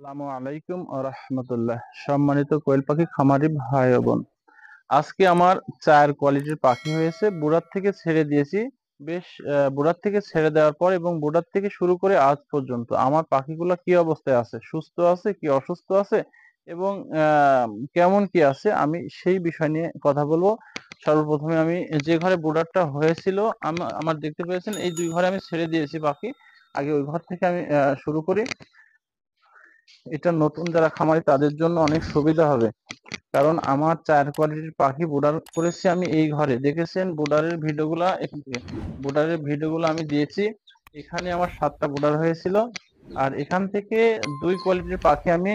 আসসালামু আলাইকুম রাহমাতুল্লাহ। সম্মানিত কোয়েল পাখি খামারি ভাই ও বোন, আজকে আমার চার কোয়ালিটির পাখি হয়েছে। বুড়ার থেকে ছেড়ে দিয়েছি। বেশ বুড়ার থেকে ছেড়ে দেওয়ার পর এবং বুড়ার থেকে শুরু করে আজ পর্যন্ত আমার পাখিগুলো কি অবস্থায় আছে, সুস্থ আছে কি অসুস্থ আছে এবং কেমন কি আছে, আমি সেই বিষয় নিয়ে কথা বলবো। সর্বপ্রথমে আমি যে ঘরে বুড়ারটা হয়েছিল, আমার দেখতে পেয়েছেন এই দুই ঘরে আমি ছেড়ে দিয়েছি পাখি। আগে ওই ঘর থেকে আমি শুরু করি। এটা নতুন যারা খামারি তাদের জন্য অনেক সুবিধা হবে, কারণ আমার চার কোয়ালিটির পাখি বুডার করেছি আমি এই ঘরে। দেখেছেন বুডারের ভিডিওগুলা, এখান থেকে বুডারের ভিডিওগুলো আমি দিয়েছি। এখানে আমার 7টা বুডার হয়েছিল, আর এখান থেকে দুই কোয়ালিটির পাখি আমি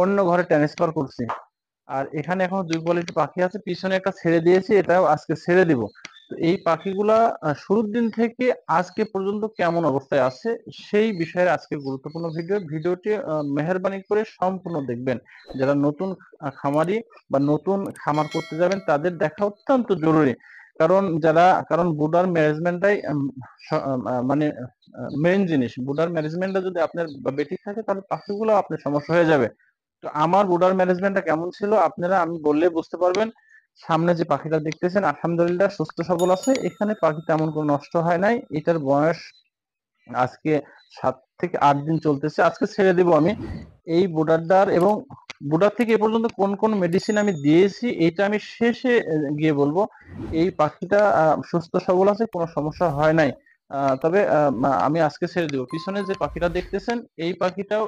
অন্য ঘরে ট্রান্সফার করছি। আর এখানে এখনো দুই কোয়ালিটির পাখি আছে, পিছনে একটা ছেড়ে দিয়েছি, এটাও আজকে ছেড়ে দিব। তো এই পাখিগুলা শুরুর দিন থেকে আজকে পর্যন্ত কেমন অবস্থায় আছে সেই বিষয়ে আজকে গুরুত্বপূর্ণ ভিডিওটি মেহেরবানি করে সম্পূর্ণ দেখবেন। যারা নতুন খামারি বা নতুন খামার করতে যাবেন তাদের দেখা অত্যন্ত জরুরি। কারণ বুডার ম্যানেজমেন্টটাই মানে মেইন জিনিস। বুডার ম্যানেজমেন্টটা যদি আপনার বেঠিক থাকে তাহলে পাখিগুলো আপনার সমস্যা হয়ে যাবে। তো আমার বুডার ম্যানেজমেন্টটা কেমন ছিল আপনারা আমি বললে বুঝতে পারবেন। সামনে যে পাখিটা দেখতেছেন আলহামদুলিল্লাহ সুস্থ সবল আছে, এখানে পাখি তেমন কোনো নষ্ট হয় নাই। এটার বয়স আজকে 7 থেকে 8 দিন চলতেছে, আজকে ছেড়ে দিব আমি এই বুডারটার। এবং বুডার থেকে এ পর্যন্ত কোন কোন মেডিসিন আমি দিয়েছি এটা আমি শেষে গিয়ে বলবো। এই পাখিটা সুস্থ সবল আছে, কোনো সমস্যা হয় নাই। তবে আমি আজকে ছেড়ে দিব। পিছনে যে পাখিটা দেখতেছেন এই পাখিটাও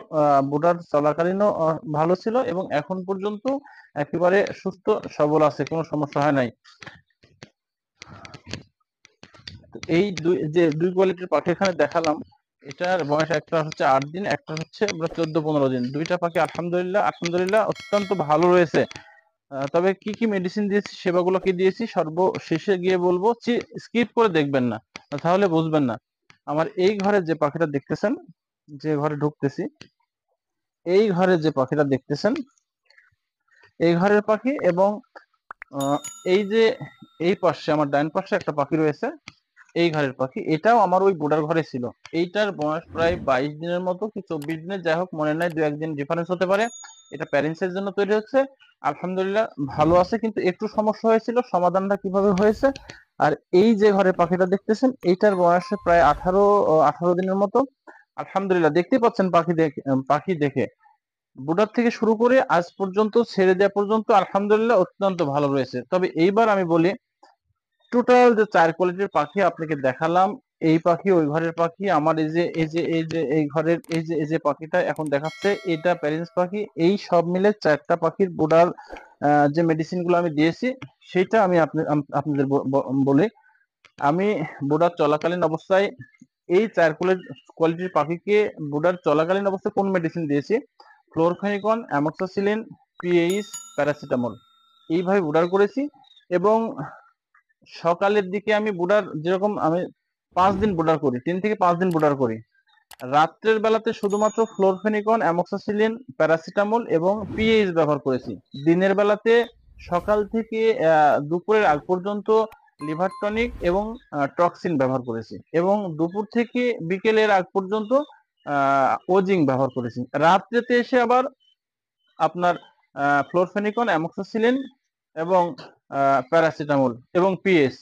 বুডার চলাকালীনও ভালো ছিল এবং এখন পর্যন্ত একেবারে সুস্থ সবল আছে, কোনো সমস্যা হয় নাই। এই দুই কোয়ালিটির পাখি এখানে দেখালাম, এটার বয়স একটা হচ্ছে 8 দিন, একটা হচ্ছে 14-15 দিন। দুইটা পাখি আলহামদুলিল্লাহ আলহামদুলিল্লাহ অত্যন্ত ভালো রয়েছে। তবে কি কি মেডিসিন দিয়েছি সেবাগুলো কি দিয়েছি সর্বশেষে গিয়ে বলবো। স্কিপ করে দেখবেন না, তাহলে বুঝবেন না। আমার এই ঘরে যে পাখিটা দেখতেছেন, যে ঘরে ঢুকতেছি, এই ঘরে যে পাখিটা দেখতেছেন এই ঘরের পাখি, এবং আহ, এই যে এই পাশে আমার ডান পাশে একটা পাখি রয়েছে, এই ঘরের পাখি, এটাও আমার ওই বুড়ার ঘরে ছিল। এইটার বয়স প্রায় 22 দিনের মতো কি 24 দিনের, যাই হোক মনে নাই, 2-1 দিন ডিফারেন্স হতে পারে। এটা প্যারেন্টসের জন্য তৈরি হচ্ছে। আলহামদুলিল্লাহ ভালো আছে, কিন্তু একটু সমস্যা হয়েছিল, সমাধানটা কিভাবে হয়েছে। আর এই যে ঘরে পাখিটা দেখতেছেন এইটার বয়স প্রায় 18 দিনের মতো। আলহামদুলিল্লাহ দেখতে পাচ্ছেন পাখি দেখে বুডার থেকে শুরু করে আজ পর্যন্ত ছেড়ে দেওয়া পর্যন্ত আলহামদুলিল্লাহ অত্যন্ত ভালো রয়েছে। তবে এইবার আমি বলি, টোটাল যে চার কোয়ালিটির পাখি আপনাকে দেখালাম, এই পাখি ওই ঘরের পাখি, আমার এই যে এই ঘরের এই যে পাখিটা এখন দেখাচ্ছে এটা প্যারেন্টস পাখি, এই সব মিলে চারটা পাখির বুডার যে মেডিসিন গুলো আমি দিয়েছি সেটা আমি আপনাদের বলি। আমি বুডার চলাকালীন অবস্থায় এই চার কোয়ালিটির পাখিকে বুডার চলাকালীন অবস্থায় কোন মেডিসিন দিয়েছি: ফ্লোরফেনিকন, অ্যামোক্সিসিলিন, পিএইচ, প্যারাসিটামল, এইভাবে বুডার করেছি। এবং সকালের দিকে আমি বুডার, যেরকম আমি 5 দিন বুডার করি, 3 থেকে 5 দিন বুডার করি। রাত্রের বেলাতে শুধুমাত্র ফ্লোরফেনিকন, অ্যামোক্সিসিলিন, প্যারাসিটামল এবং পিএইচ ব্যবহার করেছি। দিনের বেলাতে সকাল থেকে দুপুরের আগ পর্যন্ত লিভার টনিক এবং টক্সিন ব্যবহার করেছি, এবং দুপুর থেকে বিকেলের আগ পর্যন্ত ওজিং ব্যবহার করেছি। রাত্রেতে এসে আবার আপনার ফ্লোরফেনিকন, অ্যামোক্সিসিলিন এবং প্যারাসিটামল এবং পিএস,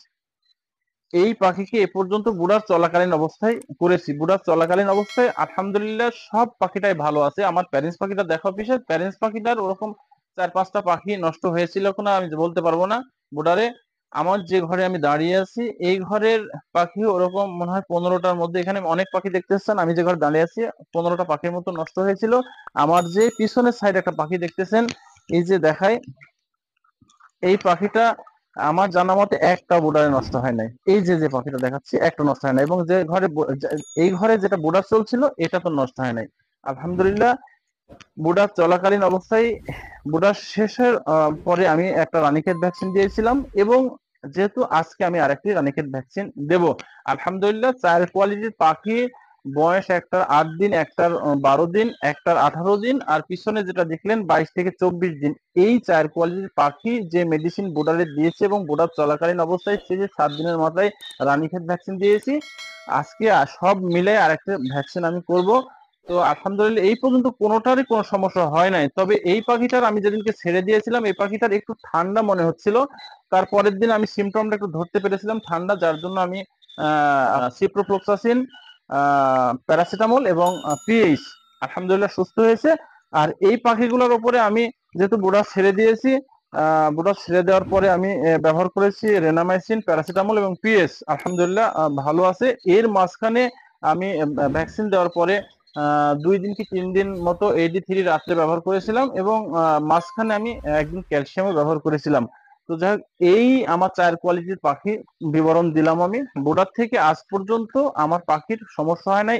এই পাখিকে এ পর্যন্ত বুড়ার চলাকালীন অবস্থায় করেছি। বুড়ার চলাকালীন অবস্থায় আলহামদুলিল্লাহ সব পাখিটাই ভালো আছে। আমার প্যারেন্টস পাখিটা দেখা পিছিয়ে প্যারেন্টস পাখিটার ওরকম 4-5টা পাখি নষ্ট হয়েছিল কিনা আমি বলতে পারবো না বুডারে। আমার যে ঘরে আমি দাঁড়িয়ে আছি এই ঘরের পাখি ওরকম মনে হয় 15টার মধ্যে, এখানে অনেক পাখি দেখতেছেন, আমি যে ঘরে দাঁড়িয়ে আছি 15টা পাখির মতো নষ্ট হয়েছিল। আমার যে পিছনের সাইডে একটা পাখি দেখতেছেন, এই যে দেখায়, এই পাখিটা আমার জানা মতে একটা বোর্ডারে নষ্ট হয় নাই। এই যে যে পাখিটা দেখাচ্ছি একটা নষ্ট হয় নাই, এবং যে ঘরে এই ঘরে যেটা বোর্ডার চলছিল এটা তো নষ্ট হয় নাই আলহামদুলিল্লাহ। বুডার চলাকালীন অবস্থায়, বুডার শেষের পরে আমি একটা রানীক্ষেত ভ্যাকসিন দিয়েছিলাম, এবং যেহেতু আজকে আমি আরেকটি রানীক্ষেত ভ্যাকসিন দেব। আলহামদুলিল্লাহ চার কোয়ালিটির পাখি, বয়স একটার 8 দিন, একটার 12 দিন, একটার 18 দিন, আর পিছনে যেটা দেখলেন 22 থেকে 24 দিন। এই চার কোয়ালিটির পাখি যে মেডিসিন বোর্ডারে দিয়েছে এবং বোর্ডার চলাকালীন অবস্থায় সে যে 7 দিনের মাথায় রানীক্ষেত ভ্যাকসিন দিয়েছি, আজকে সব মিলে আরেকটা ভ্যাকসিন আমি করব। তো আলহামদুলিল্লাহ এই পর্যন্ত কোনোটারই কোনো সমস্যা হয় নাই। তবে এই পাখিটার আমি যেদিনকে ছেড়ে দিয়েছিলাম এই পাখিটার একটু ঠান্ডা মনে হচ্ছিল। তারপরের দিন আমি সিমটমটা একটু ধরতে পেরেছিলাম ঠান্ডা, যার জন্য আমি সিপ্রোফ্লক্সাসিন, প্যারাসিটামল এবং পিএইচ, আলহামদুলিল্লাহ সুস্থ হয়েছে। আর এই পাখিগুলোর উপরে আমি যেহেতু বুড়া ছেড়ে দিয়েছি, বুড়া ছেড়ে দেওয়ার পরে আমি ব্যবহার করেছি রেনামাইসিন, প্যারাসিটামল এবং পিএস, আলহামদুলিল্লাহ ভালো আছে। এর মাঝখানে আমি ভ্যাকসিন দেওয়ার পরে 2 দিন কি 3 দিন মতো AD3 রাত্রে ব্যবহার করেছিলাম এবং মাঝখানে আমি একদিন ক্যালসিয়ামও ব্যবহার করেছিলাম। তো যাই হোক, এই আমার 4 কোয়ালিটির পাখি বিবরণ দিলাম আমি। বোর্ডার থেকে আজ পর্যন্ত আমার পাখির সমস্যা হয় নাই।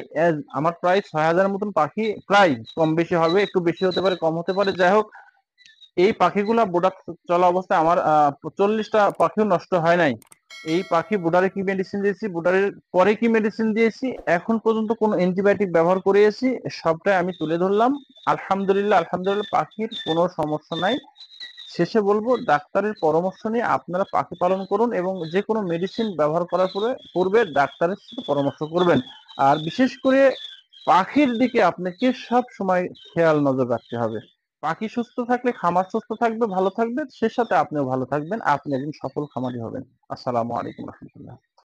আমার প্রায় 6,000 মতন পাখি, প্রায় কম বেশি হবে, একটু বেশি হতে পারে কম হতে পারে, যাই হোক এই পাখিগুলা বোর্ডার চলা অবস্থায় আমার 40টা পাখিও নষ্ট হয় নাই। এই পাখি বুডারে কি মেডিসিন দিয়েছি, বুডারের পরে কি মেডিসিন দিয়েছি, এখন পর্যন্ত কোনো অ্যান্টিবায়োটিক ব্যবহার করেছি, সবটাই আমি তুলে ধরলাম। আলহামদুলিল্লাহ আলহামদুলিল্লাহ পাখির কোনো সমস্যা নাই। শেষে বলবো ডাক্তারের পরামর্শ নিয়ে আপনারা পাখি পালন করুন এবং যে কোনো মেডিসিন ব্যবহার করার পূর্বে ডাক্তারের সাথে পরামর্শ করবেন। আর বিশেষ করে পাখির দিকে আপনাকে সব সময় খেয়াল নজর রাখতে হবে। পাখি সুস্থ থাকলে খামার সুস্থ থাকবে, ভালো থাকবে, সে সাথে আপনিও ভালো থাকবেন, আপনি একজন সফল খামারি হবেন। আসসালামু আলাইকুম রহমতুল্লাহ।